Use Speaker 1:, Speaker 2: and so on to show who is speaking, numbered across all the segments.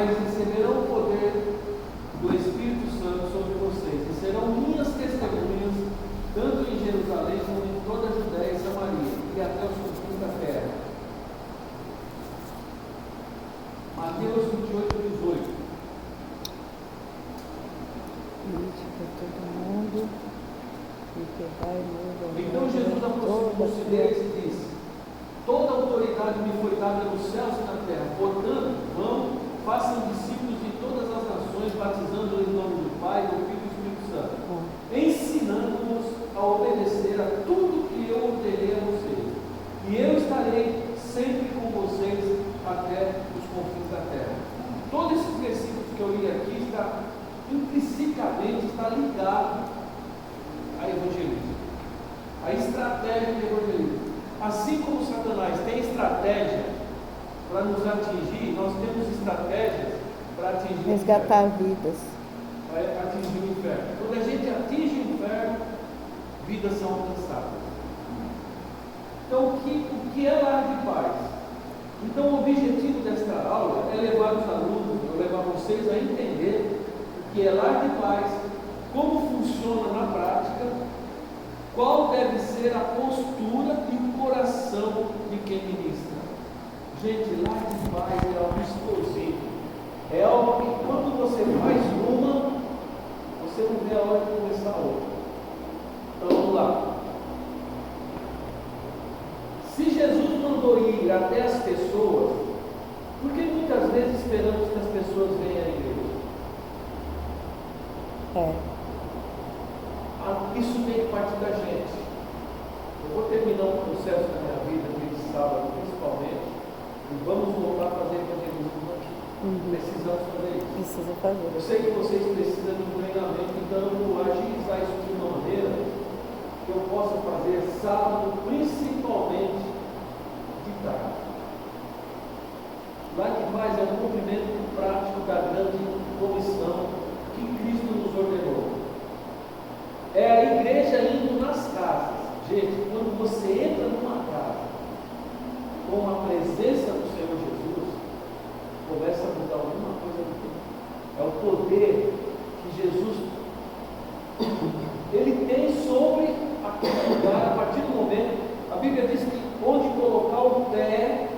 Speaker 1: mas receberão o poder do Espírito Santo sobre vocês, e serão minhas testemunhas, tanto em Jerusalém como em toda a Judéia e Samaria, e até os confins da terra. Mateus 28, 18. Então Jesus aproximou-se deles e disse: toda autoridade me foi dada nos céus e na terra, portanto, vão, façam discípulos de todas as nações, batizando-os em nome do Pai, do Filho e do Espírito Santo, ensinando-os a obedecer a tudo que eu ordenei a vocês, e eu estarei sempre com vocês até os confins da terra. Todos esses versículos que eu li aqui está implicitamente ligado a evangelismo, a estratégia de evangelismo. Assim como Satanás tem estratégia para nos atingir, nós temos estratégias para atingir
Speaker 2: resgatar vidas,
Speaker 1: para atingir o inferno. Quando a gente atinge o inferno, vidas são alcançadas. Então, o que é lar de paz? Então, o objetivo desta aula é levar os alunos, levar vocês a entender o que é lar de paz, como funciona na prática, qual deve ser a postura e o coração de quem ministra. Gente, lar de paz é algo explosivo, é algo que quando você faz uma, você não vê a hora de começar a outra. Então vamos lá. Se Jesus mandou ir até as pessoas, por que muitas vezes esperamos que as pessoas venham à igreja? Isso tem que partir da gente. Eu vou terminar um processo na minha vida, de sábado principalmente, e vamos voltar a fazer evangelismo aqui. Precisamos fazer isso.
Speaker 2: Precisa fazer.
Speaker 1: Eu sei que vocês precisam de um treinamento, então eu vou agilizar isso de uma maneira que eu possa fazer sábado, principalmente de tarde. Lá que mais é o cumprimento prático da grande comissão que Cristo nos ordenou. É a igreja indo nas casas. Gente, quando você entra numa casa com a presença do Senhor Jesus, começa a mudar alguma coisa no mundo. É o poder que Jesus ele tem sobre aquele lugar. A partir do momento, a Bíblia diz que onde colocar o pé,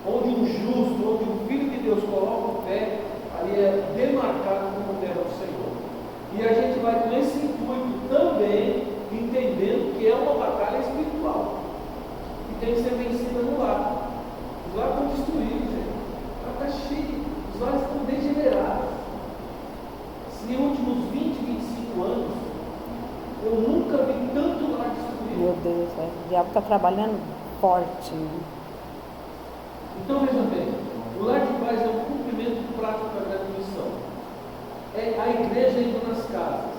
Speaker 1: onde um justo, onde um filho de Deus coloca o pé, ali é demarcado como terra do Senhor. E a gente vai com esse intuito também, entendendo que é uma batalha espiritual, que tem que ser vencida no lar. Os lares estão destruídos, gente. O lar está cheio, os lares estão degenerados. Nos últimos 20, 25 anos, eu nunca vi tanto lar destruído.
Speaker 2: Meu Deus, o diabo está trabalhando forte. Né?
Speaker 1: Então veja bem, o lar de paz é um cumprimento prático da grande missão. É a igreja indo nas casas.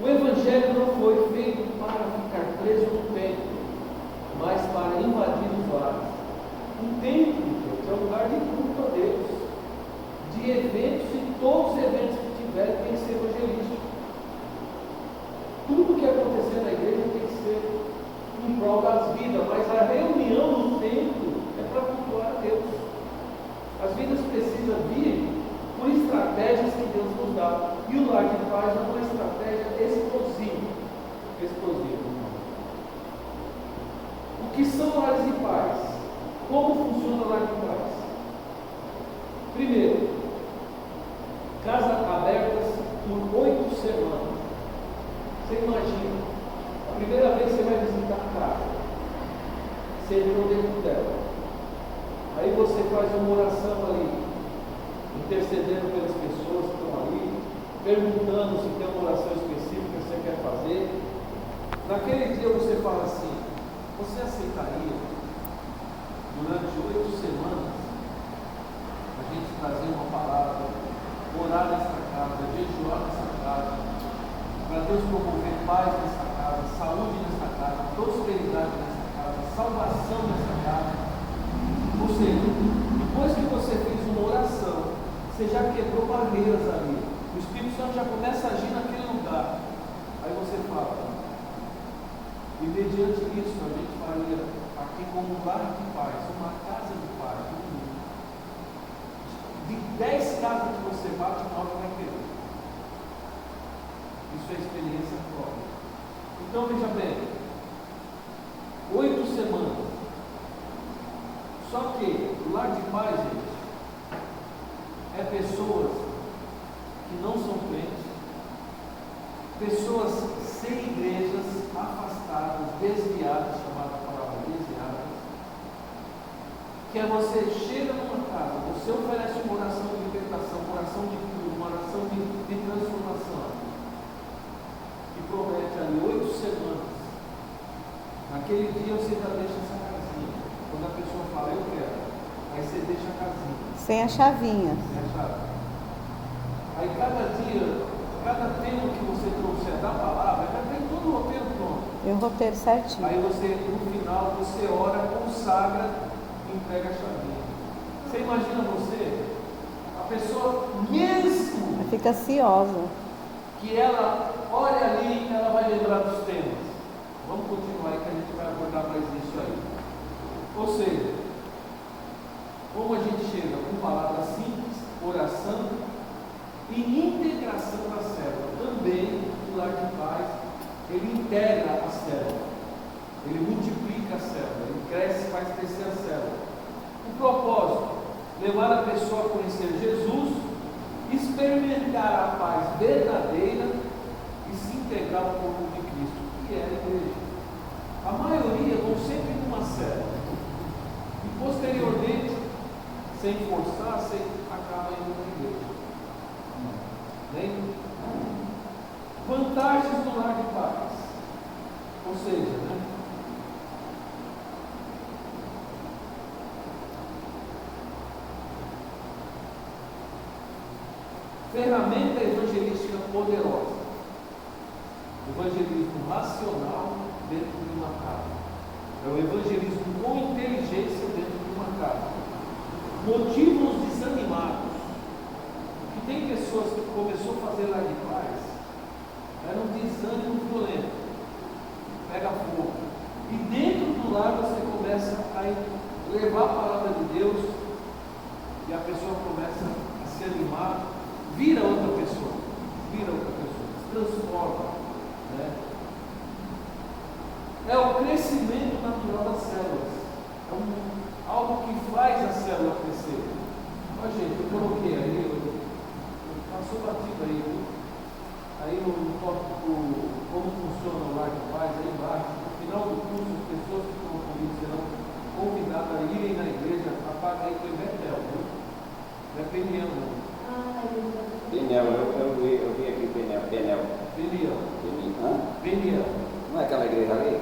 Speaker 1: O evangelho não foi feito para ficar preso no templo, mas para invadir os lares. O templo, gente, é um lugar de culto a Deus, de eventos, e todos os eventos que tiver tem que ser evangelístico. Tudo que acontecer na igreja tem que ser em prol das vidas, mas a reunião no templo é para cultuar a Deus. As vidas precisam vir por estratégias que Deus nos dá. E o lar de paz é uma estratégia explosiva. O que são lares de paz? Como funciona o lar de paz? Primeiro, casas abertas por 8 semanas. Você imagina, a primeira vez você vai visitar a casa, você entrou dentro dela, aí você faz uma oração ali, intercedendo pelas pessoas que estão ali, perguntando se tem uma oração específica que você quer fazer. Naquele dia você fala assim: você aceitaria, durante 8 semanas, a gente trazer uma palavra, orar nessa casa, jejuar nessa casa, para Deus promover paz nessa casa, saúde nessa casa, prosperidade nessa casa, salvação nessa casa? Ou seja, depois que você fez uma oração, você já quebrou barreiras ali, o Espírito Santo já começa a agir naquele lugar. Aí você fala: e mediante isso a gente faria aqui como um lar de paz, uma casa de paz no mundo. 10 casas que você bate, uma hora vai querer. Isso é experiência própria. Então veja bem, 8 semanas. Só que o lar de paz, gente, é pessoas que não são crentes, pessoas sem igrejas, afastadas, desviadas, chamada palavra desviadas, que é você chega numa casa, você oferece uma oração de libertação, uma oração de cura, uma oração de transformação, e promete ali 8 semanas. Naquele dia você já deixa essa casinha. Quando a pessoa fala, eu quero, aí você deixa a casinha.
Speaker 2: Sem a chavinha.
Speaker 1: Sem a chave. Aí cada dia, cada tema que você trouxer da palavra, já tem todo o roteiro pronto.
Speaker 2: Tem o roteiro certinho.
Speaker 1: Aí você, no final, você ora, consagra e entrega a chavinha. Você imagina você, a pessoa mesmo
Speaker 2: Ela fica ansiosa.
Speaker 1: que ela olha ali, ela vai lembrar dos temas. Vamos continuar aí que a gente vai abordar mais isso aí. Ou seja, como a gente chega com palavras simples, oração e integração da célula. Também o lar de paz, ele integra a célula, ele multiplica a célula, ele cresce, faz crescer a célula. O propósito, levar a pessoa a conhecer Jesus, experimentar a paz verdadeira e se integrar ao corpo de Cristo, que é a igreja. A maioria vão sempre numa célula e posteriormente, sem forçar, acaba indo na igreja. Bem? Vantagens do lar de paz. Ou seja, ferramenta evangelística poderosa. Evangelismo racional dentro de uma casa. É o evangelismo com inteligência dentro de uma casa. Motivos desanimados. Que tem pessoas que começou a fazer lar de paz, era um desânimo violento, pega fogo. E dentro do lar você começa a levar a palavra de Deus e a pessoa começa a se animar, vira outra pessoa, se transforma. Né? É o crescimento natural das células. É algo que faz a célula crescer. Ó, gente, eu coloquei aí, passou batido aí, viu? Aí no tópico como funciona o lar de paz, aí embaixo, no final do curso, as pessoas que estão comigo serão convidadas a irem na igreja, apaga aí que é Betel, viu? Não é Peniel, não.
Speaker 3: Peniel, eu vi aqui Peniel.
Speaker 1: Peniel.
Speaker 3: Não é aquela igreja ali?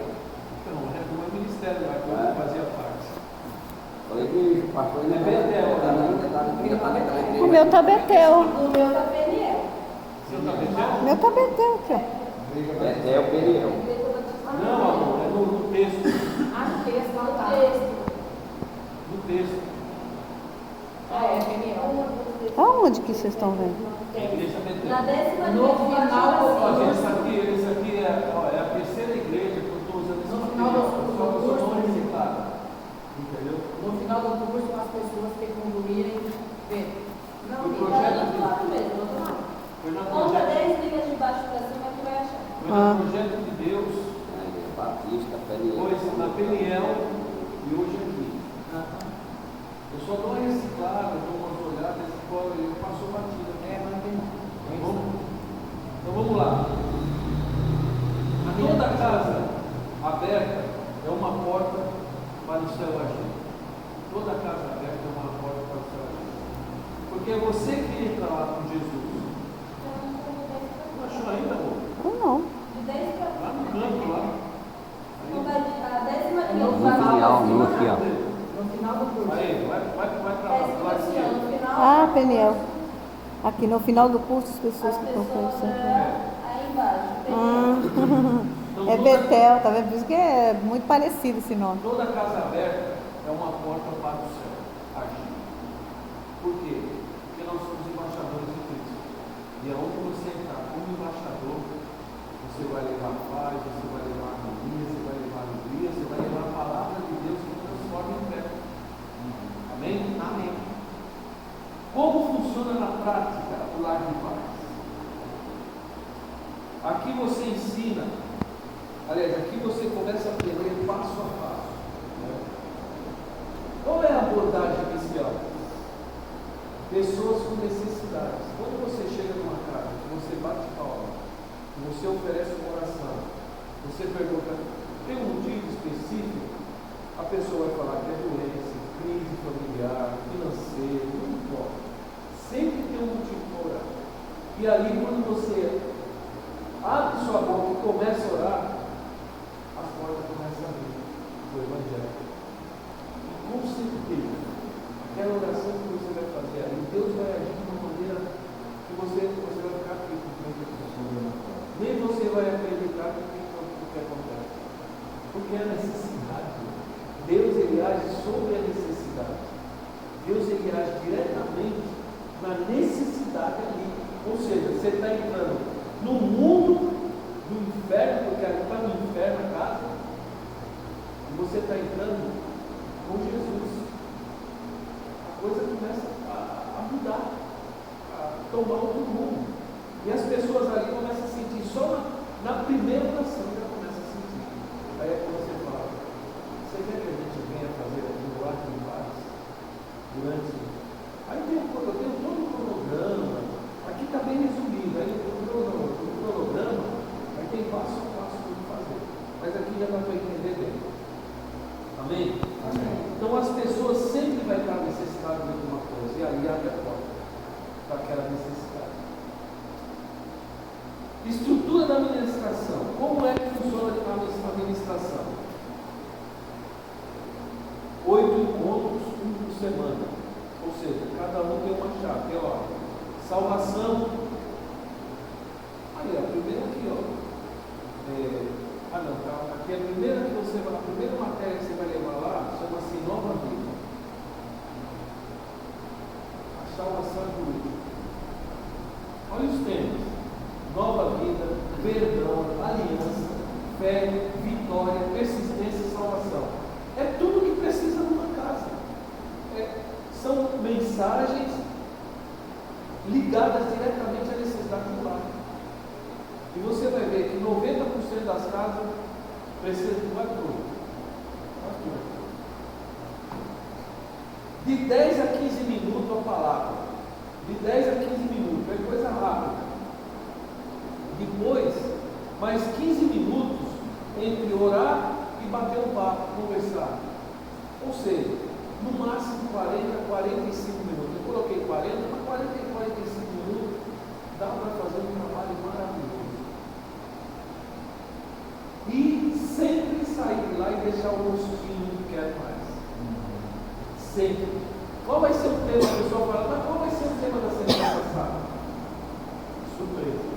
Speaker 1: Então, não é ministério lá que eu fazia parte.
Speaker 3: Falei que o pastor ainda
Speaker 1: É Betel.
Speaker 2: O meu tá Betel.
Speaker 4: O meu tá Peniel.
Speaker 1: Seu tá Betel?
Speaker 2: O meu tá Betel aqui, ó.
Speaker 3: Betel, Peniel.
Speaker 1: Não, amor, é no texto.
Speaker 4: Ah, no texto, não tá.
Speaker 1: No texto.
Speaker 4: Ah, é Peniel.
Speaker 2: Aonde que vocês estão vendo?
Speaker 1: A igreja Betel.
Speaker 4: Na 10ª
Speaker 1: No
Speaker 4: vez,
Speaker 1: final, ó,
Speaker 4: assim,
Speaker 1: gente, isso aqui é a terceira igreja que eu estou usando esse
Speaker 4: No final
Speaker 1: material,
Speaker 4: do
Speaker 1: só que eu sou
Speaker 4: curso,
Speaker 1: não reciclado. Entendeu?
Speaker 4: no final do curso, as pessoas que concluírem, ver. Não,
Speaker 1: O
Speaker 4: fica
Speaker 1: projeto
Speaker 4: do outro
Speaker 1: de-
Speaker 4: lado mesmo, do outro lado.
Speaker 1: Foi no
Speaker 4: Conta
Speaker 1: projeto,
Speaker 4: 10 linhas de baixo para cima que vai achar.
Speaker 1: foi no projeto de Deus,
Speaker 3: A igreja Batista, Peniel.
Speaker 1: depois na Peniel e hoje aqui. Eu só dou uma reciclada, dou umas olhadas e passou batida. Então vamos lá. Toda casa aberta é uma porta para o céu agir. Toda casa aberta é uma porta para o céu agir. Porque é você que entra lá com Jesus. Não achou ainda, amor?
Speaker 2: Não.
Speaker 4: De 10 para
Speaker 1: Lá no canto, lá.
Speaker 4: Então, a 10ª linha
Speaker 3: No
Speaker 4: do baixo
Speaker 3: final,
Speaker 4: pra
Speaker 3: no
Speaker 4: cima,
Speaker 3: final.
Speaker 4: no final do curso.
Speaker 1: Aí, vai para
Speaker 4: É
Speaker 1: lá.
Speaker 4: escrito
Speaker 1: Lá de
Speaker 4: assim, ó,
Speaker 1: cima.
Speaker 4: no final.
Speaker 2: Ah, Peniel. Aqui no final do curso, as pessoas
Speaker 4: As
Speaker 2: que estão
Speaker 4: pessoas,
Speaker 2: conhecendo.
Speaker 4: aí embaixo.
Speaker 1: Então,
Speaker 2: É
Speaker 1: toda-
Speaker 2: Betel, tá vendo? Por isso que é muito parecido esse nome.
Speaker 1: Toda casa aberta é uma porta para o céu agir. Por quê? Porque nós somos embaixadores de Cristo. E aonde você entrar como embaixador, você vai levar paz, você vai levar harmonia, você vai levar alegria, você vai levar a palavra de Deus que transforma em fé. Amém? Amém. Como funciona na prática o lar de paz? Aqui você ensina, aliás, aqui você começa a aprender passo a passo. Né? Qual é a abordagem inicial? Pessoas com necessidades. Quando você chega numa casa, você bate palma, você oferece uma oração, você pergunta, tem um motivo específico? A pessoa vai falar que é doença, crise familiar, financeira, não importa. Sempre tem um motivo para orar. E ali, quando você abre sua boca e começa a orar, as portas começam a abrir do Evangelho. E com certeza, aquela oração que você vai fazer ali, Deus vai agir de uma maneira que você vai ficar aqui com a pessoa. Nem você vai acreditar no que acontece. Porque é a necessidade. Deus ele age sobre a necessidade. Deus ele age diretamente na necessidade ali. Ou seja, você está entrando no mundo do inferno, porque ali está no inferno a casa, e você está entrando com Jesus. A coisa começa a mudar, a tomar outro rumo. E as pessoas ali começam a sentir, só na primeira oração já começa a sentir. Aí é quando você fala, você quer que a gente venha fazer um lar de paz durante. Aí eu tenho todo o cronograma, aqui está bem resumido, aí o cronograma, aí tem passo a passo para fazer. Mas aqui já dá para entender bem. Amém? Amém? Então as pessoas sempre vão estar necessitadas de alguma coisa, e ali abre a porta para aquela necessidade. Estrutura da administração. Como é que funciona a administração? 8 encontros, um por semana. Ou seja, cada um tem uma chave. Tem, ó, salvação. Aí, a primeira aqui, ó. Tá. Aqui a primeira que você vai, a primeira matéria que você vai levar lá chama-se Nova Vida. A salvação é por último. Olha os temas. Nova vida, perdão, aliança, fé, vitória, persistência e salvação. É tudo que precisa numa casa. São mensagens ligadas diretamente à necessidade do lar. E você vai ver que 90% das casas precisam de quase tudo. De 10 a 15 minutos a palavra. De 10 a 15 minutos. É coisa rápida. Depois, mais 15 minutos entre orar e bater um papo, conversar. Ou seja, no máximo 40 a 45 minutos. Eu coloquei 40, mas 40 e 45 minutos dá para fazer um trabalho maravilhoso. E sempre sair de lá e deixar o gostinho que quer mais. Sempre. Qual vai ser o tema? A pessoa fala, mas qual vai ser o tema da semana passada? Surpresa.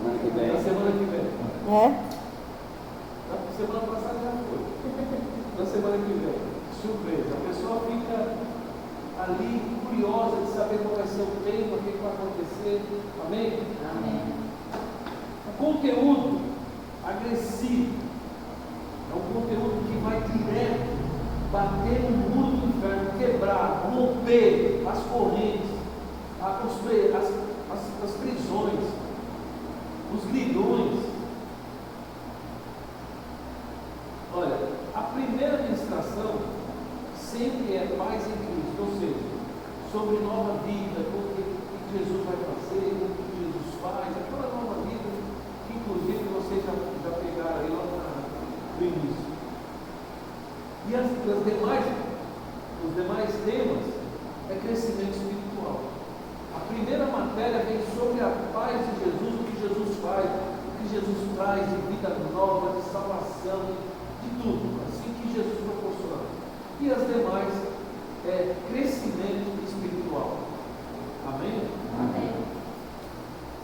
Speaker 1: Na semana que vem. Na semana passada já foi. Na semana que vem. Surpresa. A pessoa fica ali curiosa de saber qual vai ser o tema, o que vai acontecer. Amém? Amém. O conteúdo agressivo é um conteúdo que vai direto bater no muro do inferno, quebrar, romper as correntes, as prisões, os grilhões. Olha, a primeira ministração sempre é paz em Cristo, ou seja, sobre nova vida, o que Jesus vai fazer, o que Jesus faz, aquela nova vida que inclusive vocês já pegaram aí lá no início. E os demais temas é crescimento espiritual. A primeira matéria vem sobre a paz de Jesus, o que Jesus faz, o que Jesus traz de vida nova, de salvação, de tudo, assim que Jesus proporciona. E as demais é crescimento espiritual. Amém? Amém.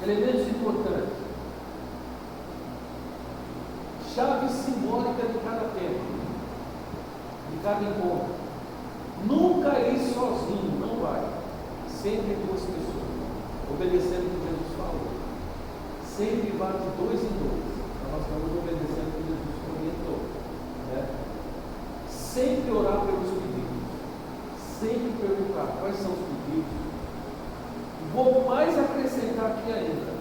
Speaker 1: Elementos importantes. Chave simbólica de cada tema, de cada encontro. Nunca ir sozinho, não vai. Sempre duas pessoas, obedecendo o que Jesus falou. Sempre vá de 2 em 2. Então nós estamos obedecendo o que Jesus orientou. Né? Sempre orar pelos pedidos. Sempre perguntar quais são os pedidos, aqui ainda,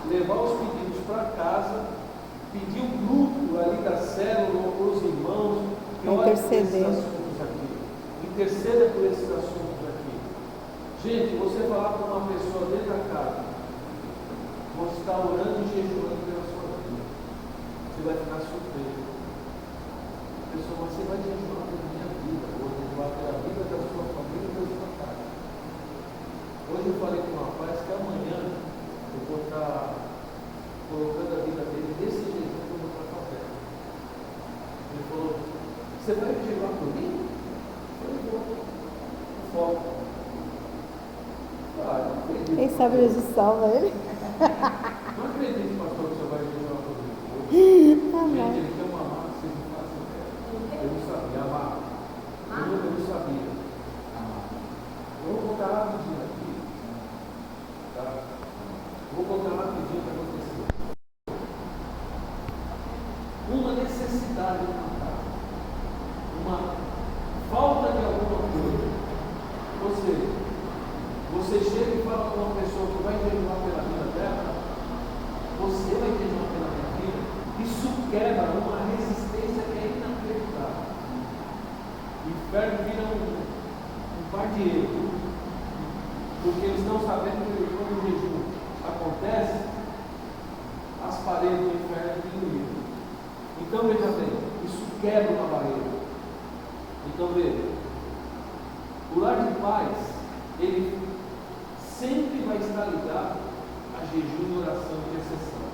Speaker 1: levar os pedidos para casa, pedir o grupo ali da célula ou os irmãos que olhem por esses
Speaker 2: Interceder.
Speaker 1: assuntos aqui, interceda por esses assuntos aqui. Gente, você falar com uma pessoa dentro da casa, você está orando e jejuando pela sua vida, você vai ficar surpreso. A pessoa, você vai jejuar pela minha vida, ou jejuar pela vida da sua família e da sua casa. Hoje eu falei com um rapaz que amanhã eu vou estar colocando a vida dele desse jeito que eu vou para a favela. Ele falou, você vai jejuar por mim? Eu falei, vou. Foco. Ah, não acredito.
Speaker 2: Quem sabe Jesus salva ele?
Speaker 1: Não acredito, pastor, que você vai jejuar por mim. Gente, ele tem uma marca que vocês não fazem ideia. Eu não sabia, a marca. Eu não sabia. Eu vou voltar rapidinho aqui. Tá? Vou voltar rapidinho para acontecer. Uma necessidade de uma casa. Uma falta de alguma coisa. Você chega e fala com uma pessoa que vai jejuar pela vida dela, você vai jejuar pela minha vida, isso quebra uma resistência que é inacreditável. O inferno vira um pardieiro, porque eles estão sabendo que quando o jejum acontece, as paredes do inferno diminuem. Então veja bem, isso quebra uma barreira. Então veja, o lar de paz, ele sempre vai estar ligado a jejum e oração de intercessão.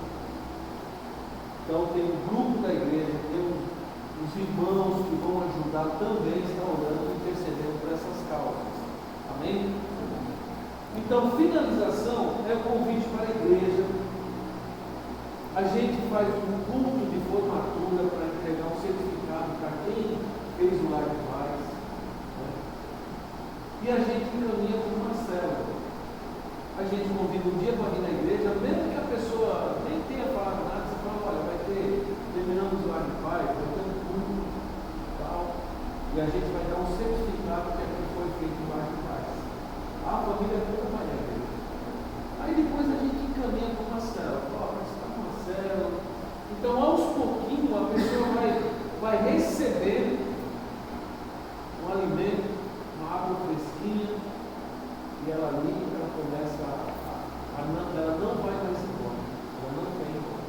Speaker 1: Então tem um grupo da igreja, tem os irmãos que vão ajudar também, estão orando e intercedendo por essas causas. Amém? Então, finalização é o convite para a igreja. A gente faz um culto de formatura para entregar um certificado para quem fez o lar de paz. Né? E a gente caminha com uma célula. A gente convida um dia para vir na igreja, mesmo que a pessoa nem tenha falado nada, você fala, olha, vai ter, terminamos o lar de paz, vai ter um culto e tal, e a gente vai dar um certificado que aqui foi feito o lar de paz. A família toda vai na igreja. Aí depois a gente encaminha para uma célula, ó, mas está uma célula. Então, aos pouquinhos, a pessoa vai receber um alimento, uma água fresquinha, e ela ali, ela começa ela não vai mais embora, ela não tem embora.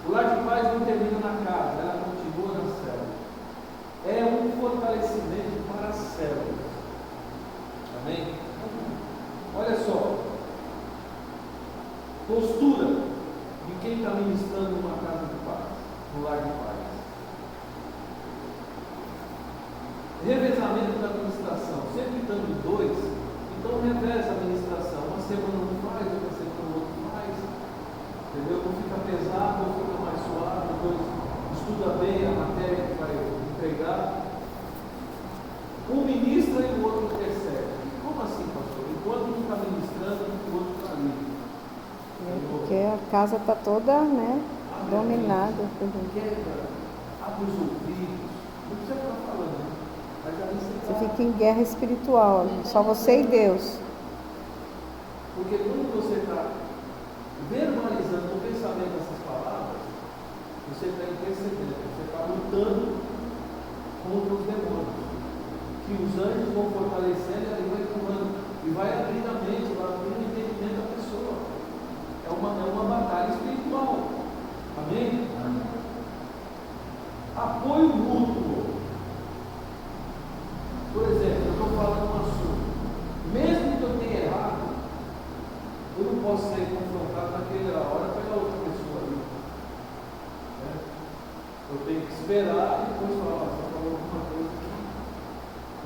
Speaker 1: O lar de paz não termina na casa, ela continua na célula. É um fortalecimento para as células. Amém? Olha só, postura de quem está ministrando numa casa de paz, no lar de paz. Revezamento da administração, sempre estando dois. Então reveza a administração, uma semana um faz, outra semana o outro faz, entendeu? Não fica pesado, não fica mais suave, depois estuda bem a matéria que vai entregar. Um ministra e o outro intercede. Como assim, pastor? Enquanto um está ministrando, o outro está ali.
Speaker 2: Porque a casa está toda, né, dominada.
Speaker 1: Quebra, abre os ouvidos, não precisa ficar falando, né? Mas ali
Speaker 2: Você fica em guerra espiritual, só você e Deus.
Speaker 1: Porque quando você está verbalizando o pensamento dessas palavras, você está intercedendo, você está lutando contra os demônios. Que os anjos vão fortalecendo e ele vai curando. E vai abrindo a mente, vai abrindo o entendimento da pessoa. É uma batalha espiritual. Amém? Apoio mútuo. Por exemplo, eu estou falando um assunto. Mesmo que eu tenha errado, eu não posso ser confrontado naquela hora pela outra pessoa ali. Né? Eu tenho que esperar e depois falar, você falou alguma coisa aqui.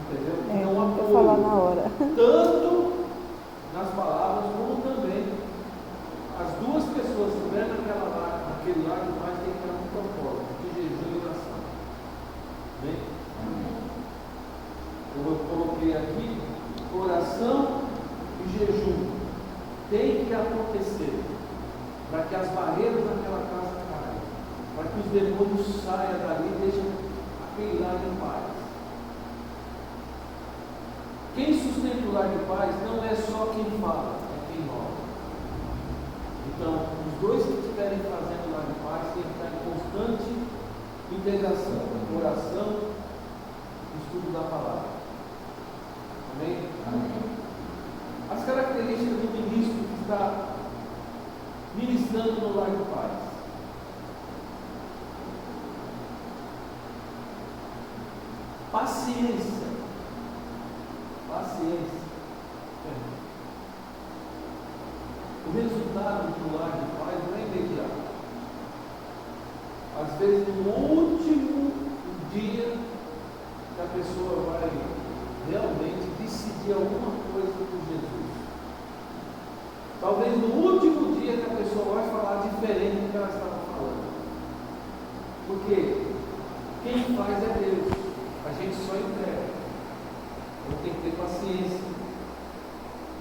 Speaker 1: Entendeu? Então,
Speaker 2: eu falar na hora.
Speaker 1: Tanto nas palavras como também. As duas pessoas que estiverem naquele lado mais tem que ter um propósito de jejum e oração. Bem? Eu coloquei aqui, oração e jejum tem que acontecer para que as barreiras daquela casa caiam, para que os demônios saiam dali e deixem aquele lar em paz. Quem sustenta o lar de paz não é só quem fala, é quem ora. Então, os dois que estiverem fazendo lá de paz têm que estar em constante integração, oração e estudo da palavra. Amém? As características do ministro que está ministrando no lar de paz. Paciência. Paciência. O resultado do lar de paz não é imediato. Às vezes, no último dia que a pessoa vai realmente decidir alguma coisa por Jesus. Talvez no último dia que a pessoa vai falar diferente do que ela estava falando. Porque quem faz é Deus. A gente só entrega. Então tem que ter paciência.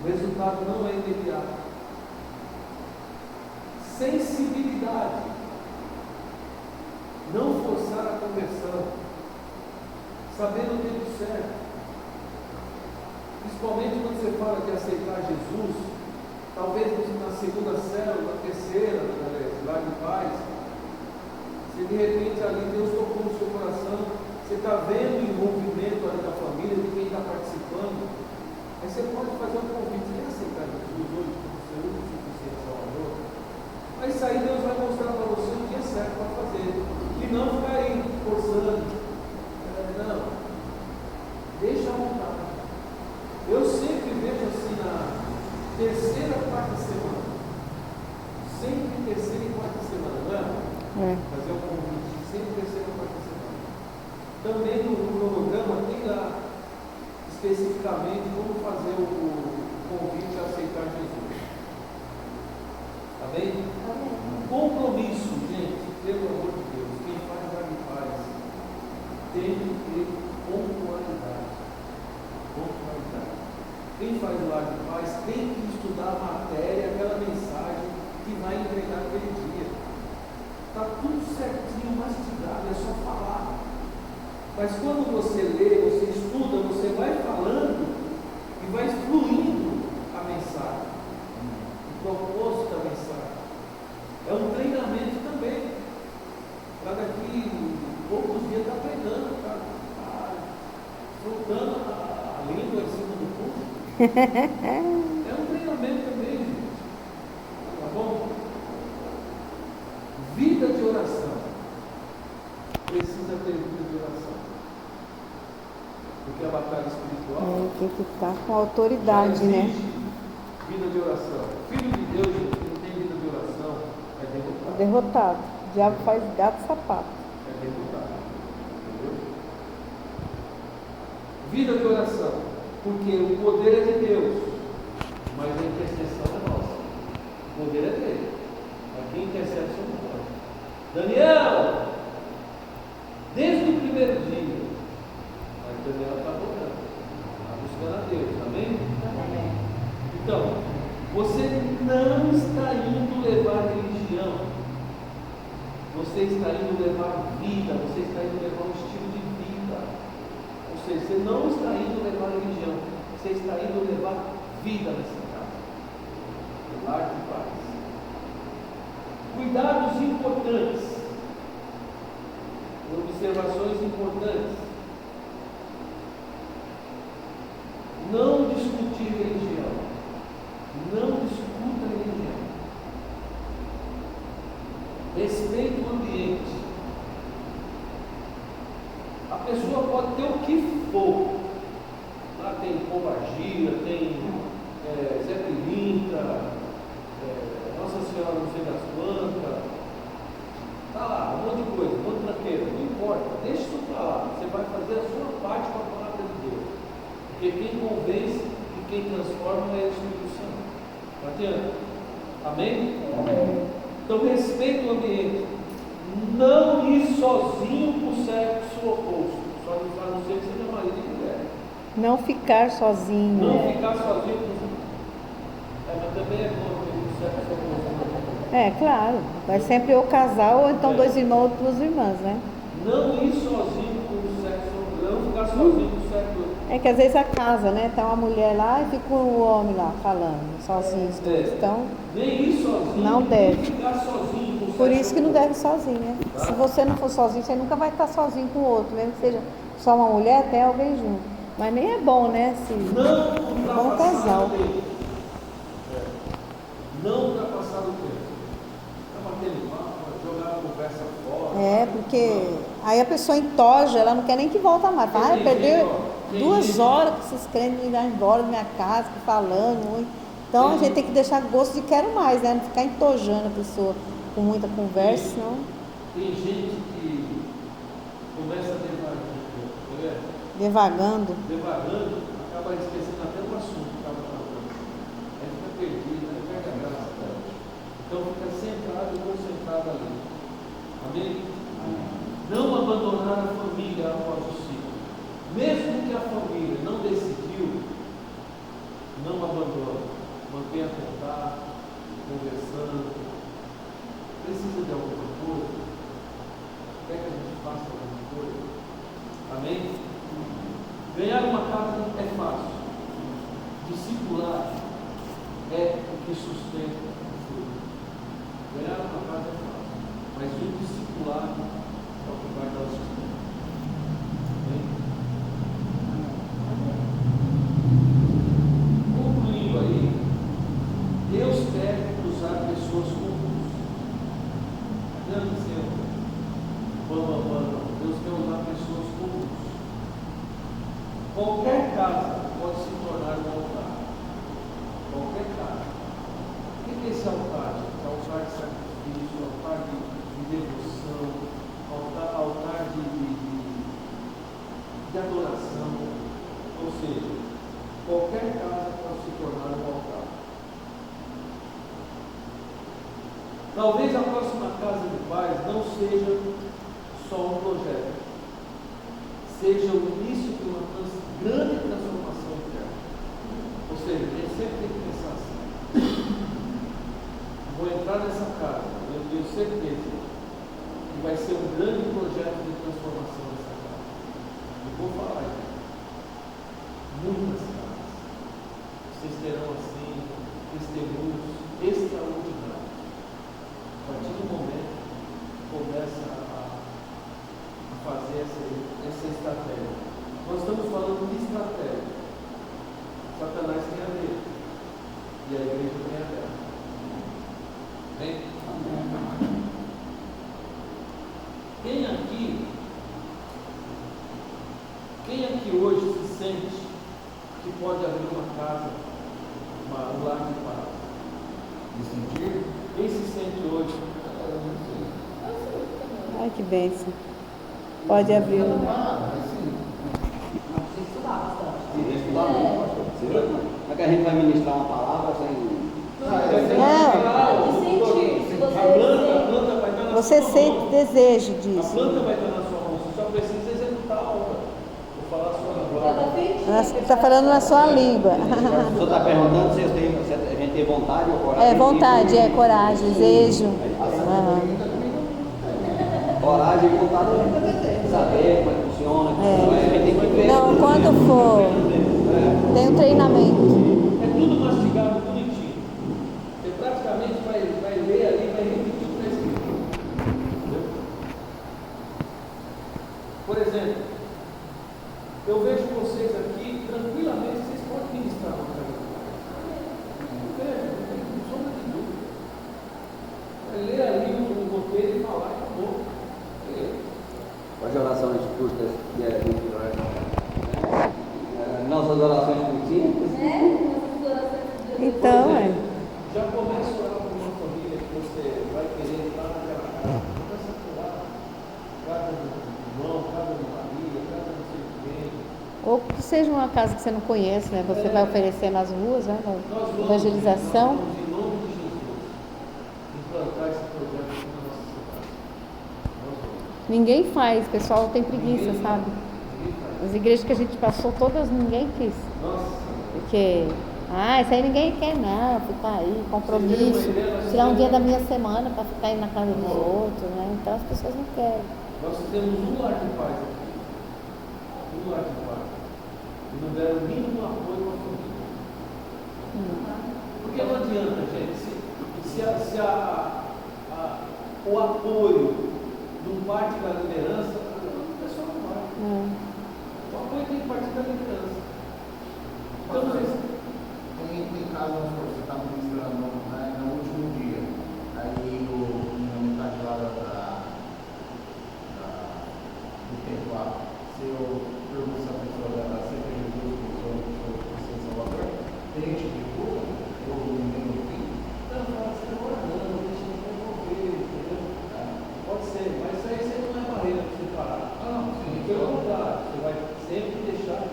Speaker 1: O resultado não é imediato. Sensibilidade. Não forçar a conversão. Saber o tempo certo. Principalmente quando você fala de aceitar Jesus, talvez na segunda célula, na terceira, lá de paz, se de repente ali Deus tocou no seu coração, você está vendo o envolvimento ali da família, de quem está participando, aí você pode fazer um convite, quer aceitar Jesus hoje como seu único suficiente Salvador? Mas isso aí Deus vai mostrar para você o dia certo para fazer, e não ficar aí forçando. Não, deixa a vontade. Eu sempre vejo assim na terceira, quarta semana. Sempre terceira e quarta semana, não é? Fazer um convite, sempre terceira e quarta semana. Também no cronograma tem lá especificamente como fazer o convite a aceitar Jesus. Tá bem? Compromisso, gente, pelo amor de Deus, quem faz lar de paz tem que ter pontualidade. Pontualidade. Quem faz o lar de paz tem que estudar a matéria, aquela mensagem que vai entregar aquele dia. Está tudo certinho, mastigado, é só falar. Mas quando você lê, você estuda, você vai falando e vai fluindo a mensagem, o propósito da mensagem. É um treinamento também. Para daqui poucos dias está pregando, está soltando a língua em cima do público. É um treinamento também, gente. Tá bom? Vida de oração. Precisa ter vida de oração. Porque a batalha espiritual
Speaker 2: Tem que estar com autoridade, né?
Speaker 1: vida de oração. Filho de Deus, gente, que não tem vida de oração, é derrotado.
Speaker 2: Derrotado. O diabo faz gato sapato.
Speaker 1: É derrotado. Entendeu? Vida de oração. Porque o poder é de Deus, mas a intercessão é nossa. O poder é dele. Mas quem intercede somos nós. Daniel, desde o primeiro dia, mas Daniel está orando, está buscando a Deus, amém?
Speaker 4: Amém.
Speaker 1: Então, você não está indo levar religião, você está indo levar vida, você está indo levar um estilo de vida. Ou seja, você não está indo levar religião, você está indo levar vida nessa casa. Lar de paz. Cuidados importantes. Observações importantes. Não discutir religião. Não discuta religião. Respeite o ambiente. A pessoa pode ter o que for. Lá tem pombagira, tem Zé Pilintra, Nossa Senhora não sei das quantas. Está lá, um monte de coisa, um monte de tranqueira. Não importa, deixa isso para lá. Você vai fazer a sua parte com a palavra de Deus. Porque quem convence e quem transforma é o Espírito Santo. Não adianta. Amém?
Speaker 2: Amém.
Speaker 1: Então respeita o ambiente. Não ir sozinho para o sexo oposto. Só a não ser que seja marido e mulher.
Speaker 2: Não ficar sozinho.
Speaker 1: Não
Speaker 2: né?
Speaker 1: ficar sozinho com mas também é bom ter o sexo oposto.
Speaker 2: É, claro. Vai sempre ou casal ou então dois irmãos ou duas irmãs, né?
Speaker 1: Não ir sozinho com o sexo oposto. Não ficar sozinho com o sexo oposto.
Speaker 2: É que às vezes a casa, né? Tá uma mulher lá e fica o homem lá falando, sozinho os dois. Então,
Speaker 1: Nem ir sozinho,
Speaker 2: não deve.
Speaker 1: nem ficar sozinho com o
Speaker 2: por isso que não
Speaker 1: sexo
Speaker 2: deve sozinho, né?
Speaker 1: Tá.
Speaker 2: Se você não for sozinho, você nunca vai estar sozinho com o outro, mesmo que seja só uma mulher, até alguém junto. Mas nem é bom, né? Se...
Speaker 1: não
Speaker 2: bom
Speaker 1: ultrapassar
Speaker 2: casal.
Speaker 1: o tempo. Não ultrapassar o tempo. Tá batendo papo, jogar a conversa fora.
Speaker 2: É, porque aí a pessoa entoja, ela não quer nem que volta mais. Fala, ai, perdeu 2 horas que esses crentes me vão embora da minha casa, falando. Então a gente tem que deixar gosto de quero mais, né? Não ficar entojando a pessoa com muita conversa, senão
Speaker 1: Tem gente que começa
Speaker 2: devagando.
Speaker 1: devagando, acaba esquecendo até o assunto que estava falando. Aí fica perdido, aí perde a graça. Então fica centrado e concentrado ali. Amém? Não abandonar a família após o ciclo. Mesmo que a família não decidiu, não abandona. Mantenha contato, conversando. Precisa de alguma coisa? Quer que a gente faça alguma coisa? Amém? Ganhar uma casa é fácil. Discipular é o que sustenta o fruto. Ganhar uma casa é fácil, mas o discipular é o que vai dar o sustento. Amém? Concluindo aí, Deus quer usar pessoas comuns. Não é dizer não. Deus quer usar pessoas comuns. Qualquer casa pode se tornar um altar. Qualquer casa. O que é esse altar? É altar de sacrifício, altar de devoção, altar de adoração. Ou seja, qualquer casa pode se tornar um altar. Talvez a próxima casa de paz não seja só um projeto, seja o início de uma grande transformação interna. Ou seja, a gente sempre tem que pensar assim: vou entrar nessa casa, eu tenho certeza que vai ser um grande projeto de transformação nessa casa. Eu vou falar aqui. Muitas casas. Vocês terão assim testemunhos extraordinários. A partir do momento começa a fazer essa estratégia. Nós estamos falando de estratégia. Satanás tem a dele e a igreja tem a dela. Amém? Quem aqui hoje se sente que pode abrir uma casa, um lar de paz? Me sentir? Quem se sente hoje?
Speaker 2: Ai, que bênção. Pode abrir o lugar.
Speaker 3: É que a gente vai ministrar uma palavra sem.
Speaker 2: Você sente desejo
Speaker 1: A
Speaker 2: disso.
Speaker 1: planta vai estar na sua mão, você só precisa executar a obra. Vou falar a sua língua.
Speaker 2: Você está falando na sua língua.
Speaker 3: O senhor está perguntando se a gente tem vontade ou coragem?
Speaker 2: É vontade, é coragem, desejo. Aham.
Speaker 3: Coragem e vontade a gente deve ter. Saber como é que funciona, a gente tem que ver.
Speaker 2: Não, quando for, tem um treinamento.
Speaker 1: É tudo mastigado, bonitinho. Você praticamente vai ler ali, vai repetir o que está escrito. Entendeu? Por exemplo, eu vejo vocês aqui, tranquilamente, vocês podem ministrar uma casa de paz. Eu vejo, não tem sombra de dúvida. Vai ler ali o roteiro e falar e acabou.
Speaker 3: As orações curtas e nossas orações curtinhas.
Speaker 2: Então,
Speaker 1: Já começa a orar com uma família que você vai querer entrar naquela casa. Começa a orar. Casa do irmão, casa de Maria, casa de não sei quem.
Speaker 2: ou que seja uma casa que você não conhece, né? Você vai oferecer nas ruas, né? Na evangelização.
Speaker 1: Nós vamos, em nome de Jesus, implantar esse projeto aqui na nossa cidade. Nós vamos.
Speaker 2: Ninguém faz, o pessoal tem preguiça,
Speaker 1: Ninguém
Speaker 2: sabe?
Speaker 1: faz.
Speaker 2: As igrejas que a gente passou, todas ninguém quis.
Speaker 1: Nossa.
Speaker 2: Porque, isso aí ninguém quer não, ficar aí, compromisso, tirar um dia da minha semana para ficar aí na casa dos outros, né? Então as pessoas não querem.
Speaker 1: Nós temos um lar de paz aqui. Um lar de paz. e não deram o mínimo apoio à família. Porque não adianta, gente, se o apoio do parte da liderança, a pessoa não vai. O apoio tem que partir da liderança. Então,
Speaker 5: tem casos onde você está ministrando, né, no último dia, aí na metade lá do tempo lá, se eu pergunto se a pessoa vai sempre Jesus, pessoa Salvador, tem gente que culpa, ou ninguém no fim?
Speaker 1: não, você não ora não, deixa eu envolver, entendeu? Pode ser, mas isso aí sempre não é barreira para você parar.
Speaker 5: Não, sim.
Speaker 1: Pelo contrário, você vai sempre deixar,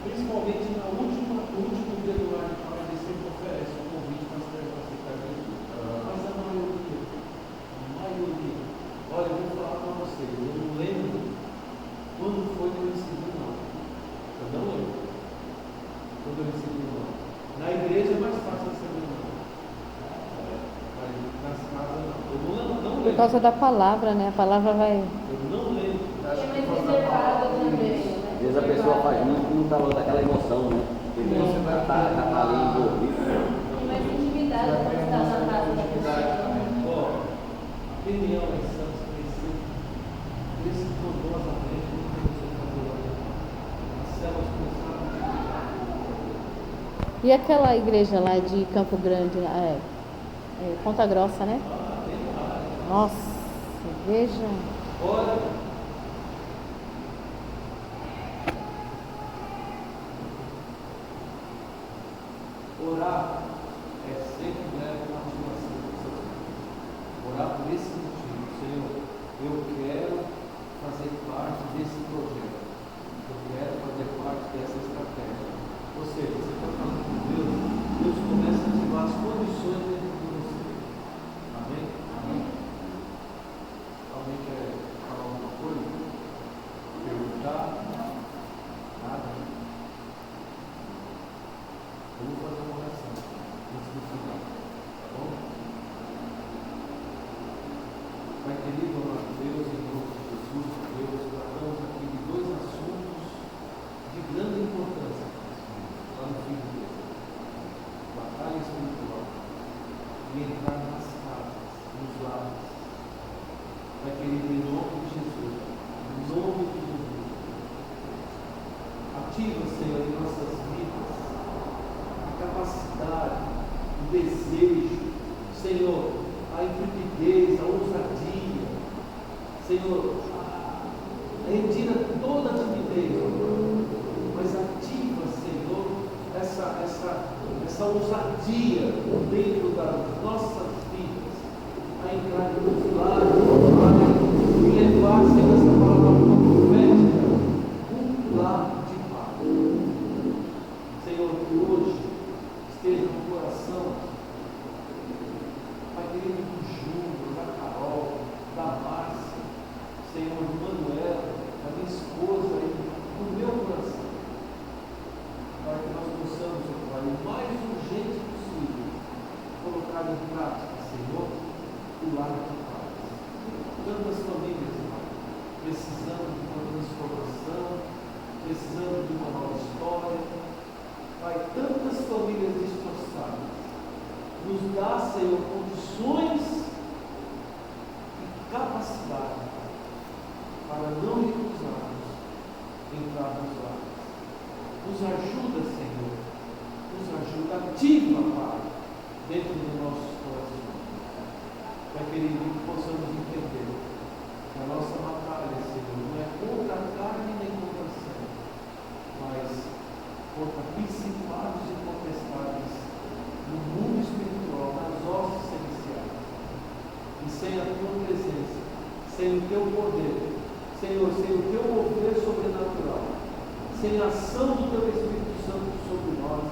Speaker 1: principalmente no último dia do ano, ele sempre oferece um convite para você aceitar Jesus. Mas a maioria, olha, eu vou falar para vocês, eu não lembro quando foi que eu recebi o nome. Eu não lembro quando eu recebi o nome. Na igreja é mais fácil receber o nome. Mas nas casas não. Eu não lembro.
Speaker 2: Por causa da palavra, né? A palavra vai.
Speaker 1: Eu não lembro.
Speaker 4: É mais reservado também, né?
Speaker 3: Às vezes a pessoa faz muito e não está falando daquela emoção, né? Porque você vai estar ali envolvido.
Speaker 4: Tem mais intimidade quando está na casa da pessoa.
Speaker 1: Ó, opinião em Santos princípios, escrupulosamente, não tem o seu favorito. As células começaram a dividir.
Speaker 2: E aquela igreja lá de Campo Grande, Ponta Grossa, né? Nossa, veja.
Speaker 1: Olha, orar é sempre leva uma ativação do seu Espírito. Orar por esse motivo, Senhor, eu quero fazer parte desse projeto, eu quero fazer parte dessa estratégia. Ou seja, você está falando com Deus, Deus começa a ativar as condições dentro de você. Amém? Amém. Alguém quer falar alguma coisa? Perguntar? Nada? Eu vou fazer uma oração antes do final, tá bom? Pai querido, amado Deus, em nome de Jesus, Deus, tratamos aqui de dois assuntos de grande importância para o filho de Deus: batalha espiritual e entrar nas casas, nos lares. Pai querido, em nome de Jesus, em nome de Jesus, ativa, Senhor, em nossas vidas a capacidade, o desejo, Senhor, a intrepidez, a ousadia, Senhor, retira toda a timidez, mas ativa, Senhor, essa ousadia dentro das nossas vidas, a entrar nos lares, e levar, Senhor, essa palavra profética, um lar de paz. Senhor, que hoje esteja no coração, Pai querido, do Júnior, da Carol, da Márcia, Senhor, do Manuel, da minha esposa, no meu coração, para que nós possamos, Pai, o mais urgente possível, colocar em prática, Senhor, o lar de paz. Tantas famílias, Pai, precisando de uma transformação, precisando de uma nova história, Pai, tantas famílias destroçadas. Nos dá, Senhor, condições e capacidade para não recusarmos entrar nos lares. Nos ajuda, Senhor. Nos ajuda, ativa, Pai, dentro dos nossos corações. Pai querido, que possamos entender que a nossa batalha, Senhor, não é contra a carne nem contra a sangue, mas contra principados e potestades no mundo espiritual, nas hostes celestiais. E sem a tua presença, sem o teu poder, Senhor, sem o teu mover sobrenatural, sem a ação do teu Espírito Santo sobre nós,